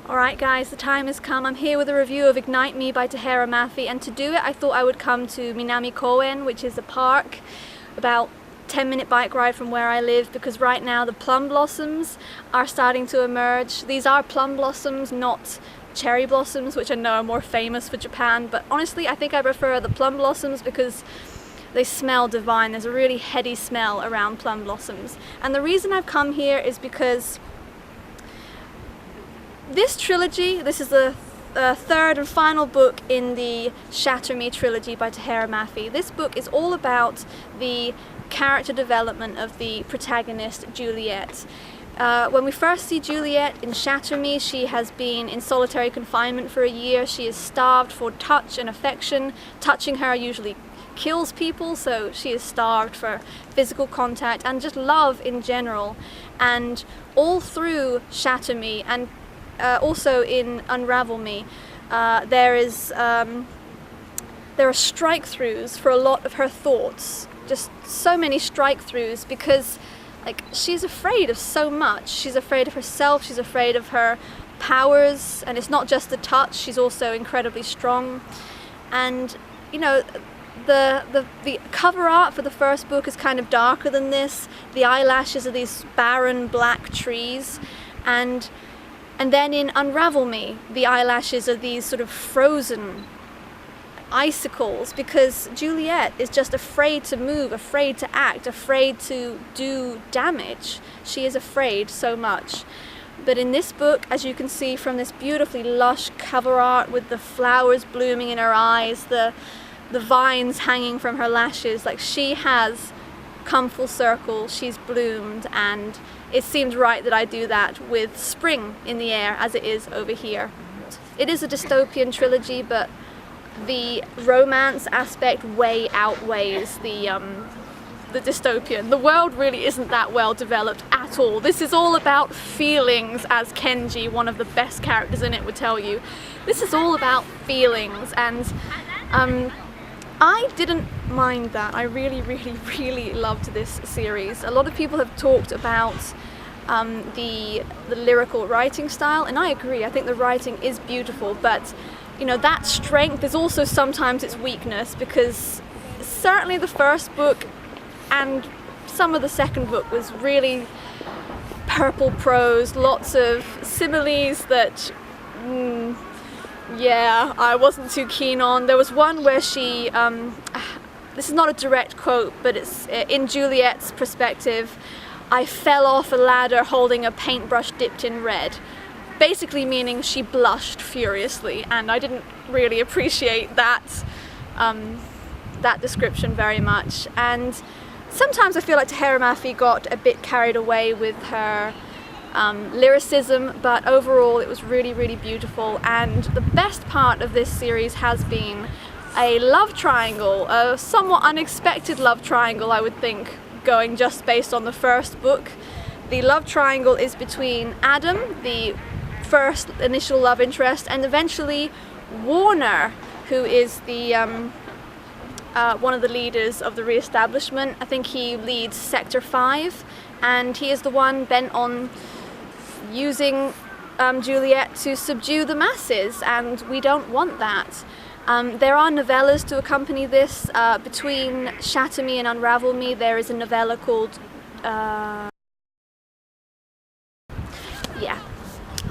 Alright guys, the time has come. I'm here with a review of Ignite Me by Tahereh Mafi, and to do it I thought I would come to Minami Koen, which is a park about 10-minute bike ride from where I live, because right now the plum blossoms are starting to emerge. These are plum blossoms, not cherry blossoms, which I know are more famous for Japan, but honestly I think I prefer the plum blossoms because they smell divine. There's a really heady smell around plum blossoms. And the reason I've come here is because this trilogy, this is the third and final book in the Shatter Me trilogy by Tahereh Mafi. This book is all about the character development of the protagonist, Juliet. When we first see Juliet in Shatter Me, she has been in solitary confinement for a year. She is starved for touch and affection. Touching her usually kills people, so she is starved for physical contact and just love in general. And all through Shatter Me, and also in Unravel Me, there are strike-throughs for a lot of her thoughts. Just so many strike-throughs, because she's afraid of so much. She's afraid of herself, she's afraid of her powers, and it's not just the touch, she's also incredibly strong. And you know, the cover art for the first book is kind of darker than this. The eyelashes are these barren black trees, and then in Unravel Me, the eyelashes are these sort of frozen icicles, because Juliet is just afraid to move, afraid to act, afraid to do damage. She is afraid so much. But in this book, as you can see from this beautifully lush cover art with the flowers blooming in her eyes, the vines hanging from her lashes, she has come full circle, she's bloomed, and it seemed right that I do that with spring in the air as it is over here. It is a dystopian trilogy, but the romance aspect way outweighs the dystopian. The world really isn't that well developed at all. This is all about feelings, as Kenji, one of the best characters in it, would tell you. This is all about feelings, and I didn't mind that. I really loved this series. A lot of people have talked about the lyrical writing style, and I agree. I think the writing is beautiful, but you know, that strength is also sometimes its weakness, because certainly the first book and some of the second book was really purple prose, lots of similes that yeah, I wasn't too keen on. There was one where she, this is not a direct quote, but it's in Juliet's perspective, "I fell off a ladder holding a paintbrush dipped in red." Basically meaning she blushed furiously, and I didn't really appreciate that, that description very much. And sometimes I feel like Tahereh Mafi got a bit carried away with her lyricism, but overall it was really beautiful. And the best part of this series has been a love triangle, a somewhat unexpected love triangle, I would think, going just based on the first book. The love triangle is between Adam, the first initial love interest, and eventually Warner, who is the one of the leaders of the re-establishment. I think he leads Sector 5, and he is the one bent on using Juliet to subdue the masses, and we don't want that. There are novellas to accompany this. Between Shatter Me and Unravel Me, there is a novella called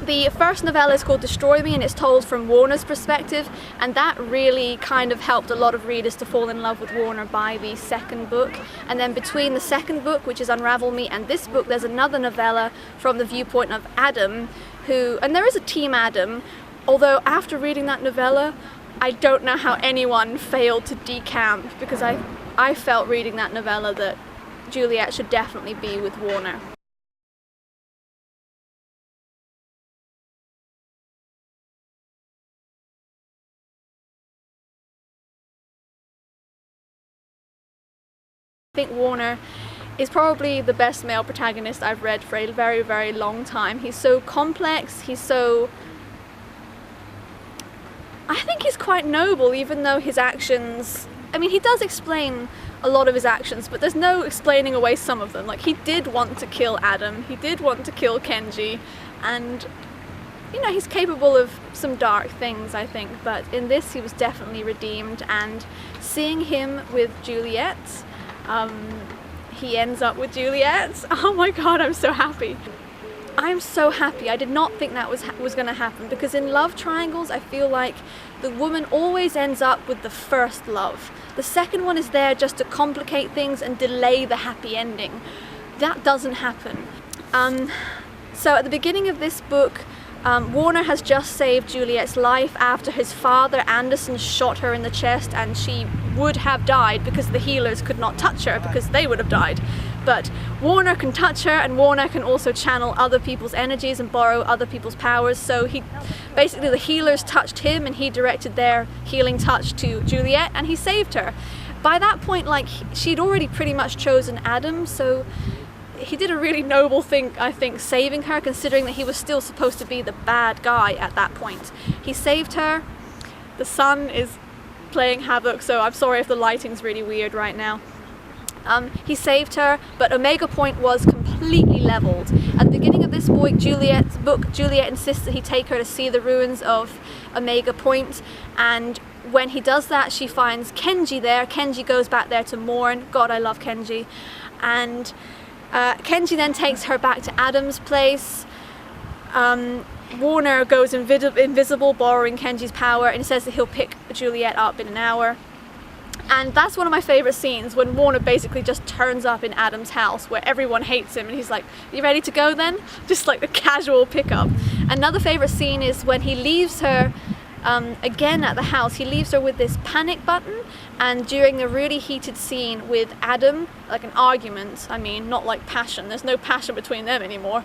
the first novella is called Destroy Me, and it's told from Warner's perspective, and that really kind of helped a lot of readers to fall in love with Warner by the second book. And then between the second book, which is Unravel Me, and this book, there's another novella from the viewpoint of Adam, and there is a Team Adam, although after reading that novella, I don't know how anyone failed to decamp, because I felt reading that novella that Juliet should definitely be with Warner. I think Warner is probably the best male protagonist I've read for a very long time. He's so complex, I think he's quite noble, even though his actions, I mean, he does explain a lot of his actions, but there's no explaining away some of them. He did want to kill Adam, he did want to kill Kenji, and you know, he's capable of some dark things, I think, but in this he was definitely redeemed. And seeing him with Juliet, he ends up with Juliet. Oh my god, I'm so happy. I'm so happy. I did not think that was going to happen, because in love triangles I feel like the woman always ends up with the first love. The second one is there just to complicate things and delay the happy ending. That doesn't happen. So at the beginning of this book, Warner has just saved Juliet's life after his father Anderson shot her in the chest, and she would have died because the healers could not touch her because they would have died. But Warner can touch her, and Warner can also channel other people's energies and borrow other people's powers. So basically the healers touched him and he directed their healing touch to Juliet and he saved her. By that point, like, she'd already pretty much chosen Adam, so he did a really noble thing, I think, saving her, considering that he was still supposed to be the bad guy at that point. He saved her. The sun is playing havoc, so I'm sorry if the lighting's really weird right now. He saved her, but Omega Point was completely leveled. At the beginning of this book, Juliet insists that he take her to see the ruins of Omega Point, and when he does that, she finds Kenji there. Kenji goes back there to mourn. God, I love Kenji. And Kenji then takes her back to Adam's place. Warner goes invisible, borrowing Kenji's power, and he says that he'll pick Juliet up in an hour. And that's one of my favourite scenes, when Warner basically just turns up in Adam's house where everyone hates him, and he's like, "You ready to go then?" Just like a casual pickup. Another favourite scene is when he leaves her again at the house. He leaves her with this panic button, and during a really heated scene with Adam, like an argument, I mean, not like passion, there's no passion between them anymore,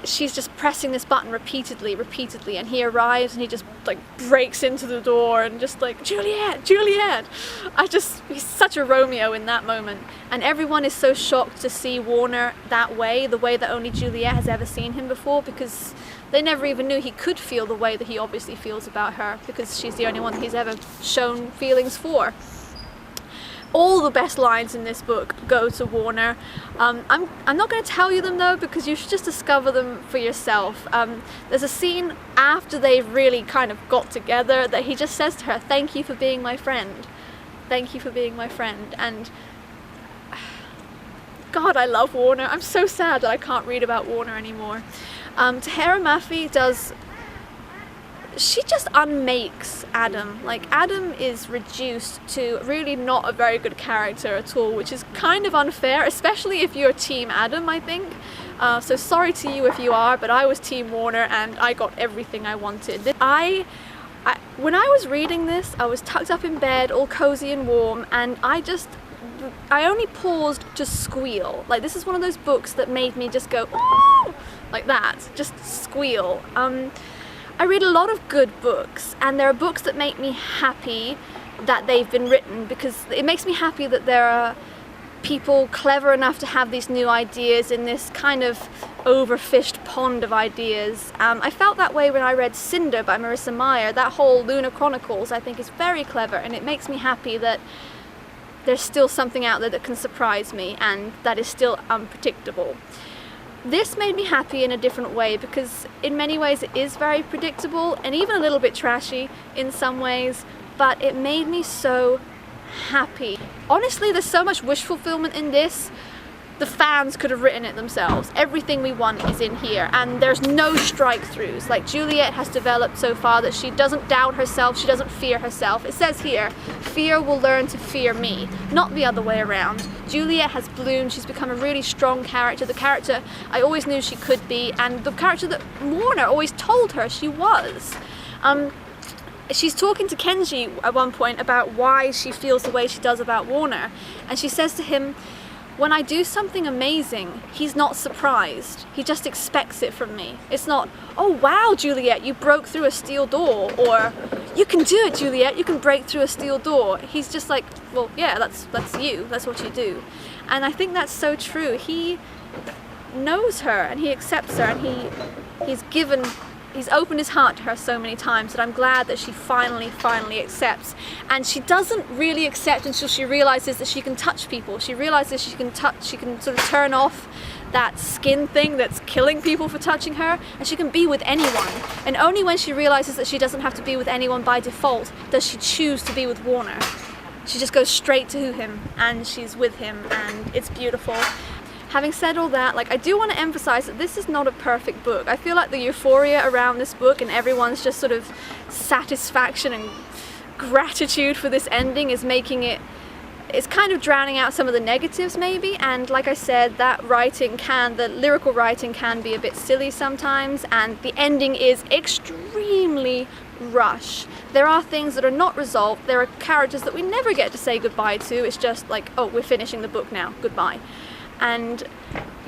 she's just pressing this button repeatedly, and he arrives and he just like breaks into the door and just like, "Juliet, Juliet!" He's such a Romeo in that moment, and everyone is so shocked to see Warner that way, the way that only Juliet has ever seen him before, because they never even knew he could feel the way that he obviously feels about her, because she's the only one that he's ever shown feelings for. All the best lines in this book go to Warner. I'm not going to tell you them though, because you should just discover them for yourself. There's a scene after they've really kind of got together that he just says to her, "Thank you for being my friend. Thank you for being my friend." And God, I love Warner. I'm so sad that I can't read about Warner anymore. Tahereh Mafi she just unmakes Adam. Like, Adam is reduced to really not a very good character at all, which is kind of unfair, especially if you're Team Adam, I think. So sorry to you if you are, but I was Team Warner and I got everything I wanted. When I was reading this, I was tucked up in bed, all cozy and warm, and I only paused to squeal. Like, this is one of those books that made me just go, "Ooh!" like that, just squeal. I read a lot of good books, and there are books that make me happy that they've been written, because it makes me happy that there are people clever enough to have these new ideas in this kind of overfished pond of ideas. I felt that way when I read Cinder by Marissa Meyer. That whole Lunar Chronicles I think is very clever, and it makes me happy that there's still something out there that can surprise me and that is still unpredictable. This made me happy in a different way, because in many ways it is very predictable and even a little bit trashy in some ways, but it made me so happy. Honestly, there's so much wish fulfillment in this. The fans could have written it themselves. Everything we want is in here, and there's no strike-throughs. Like, Juliet has developed so far that she doesn't doubt herself, she doesn't fear herself. It says here, "Fear will learn to fear me," not the other way around. Juliet has bloomed, she's become a really strong character, the character I always knew she could be, and the character that Warner always told her she was. She's talking to Kenji at one point about why she feels the way she does about Warner, and she says to him, "When I do something amazing, he's not surprised. He just expects it from me. It's not, 'Oh wow, Juliet, you broke through a steel door,' or 'You can do it, Juliet, you can break through a steel door.' He's just like, 'Well, yeah, that's you, that's what you do.' And I think that's so true. He knows her and he accepts her, and he's opened his heart to her so many times that I'm glad that she finally accepts. And she doesn't really accept until she realizes that she can touch people. She realizes she can sort of turn off that skin thing that's killing people for touching her, and she can be with anyone. And only when she realizes that she doesn't have to be with anyone by default does she choose to be with Warner. She just goes straight to him, and she's with him, and it's beautiful. Having said all that, like, I do want to emphasize that this is not a perfect book. I feel like the euphoria around this book and everyone's just sort of satisfaction and gratitude for this ending is making it, it's kind of drowning out some of the negatives maybe. And like I said, that writing the lyrical writing can be a bit silly sometimes, and the ending is extremely rushed. There are things that are not resolved. There are characters that we never get to say goodbye to. It's just like, oh, we're finishing the book now, goodbye. And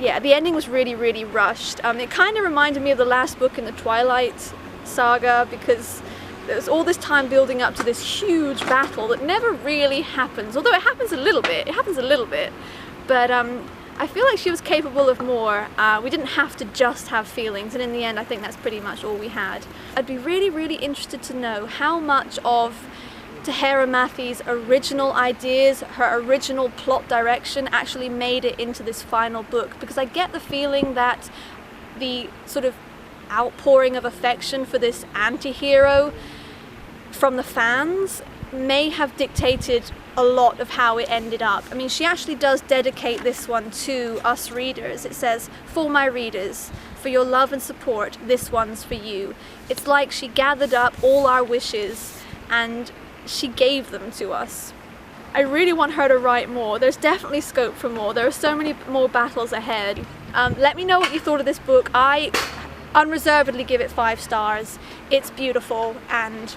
yeah, the ending was really, really rushed. It kind of reminded me of the last book in the Twilight saga, because there's all this time building up to this huge battle that never really happens. Although it happens a little bit, but I feel like she was capable of more. We didn't have to just have feelings, and in the end I think that's pretty much all we had. I'd be really, really interested to know how much of Tahereh Mafi's original ideas, her original plot direction actually made it into this final book, because I get the feeling that the sort of outpouring of affection for this anti-hero from the fans may have dictated a lot of how it ended up. I mean, she actually does dedicate this one to us readers. It says, "For my readers, for your love and support, this one's for you." It's like she gathered up all our wishes and she gave them to us. I really want her to write more. There's definitely scope for more. There are so many more battles ahead. Let me know what you thought of this book. I unreservedly give it 5 stars. It's beautiful, and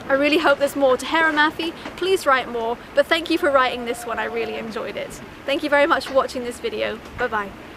I really hope there's more. Tahereh Mafi, please write more, but thank you for writing this one. I really enjoyed it. Thank you very much for watching this video. Bye bye.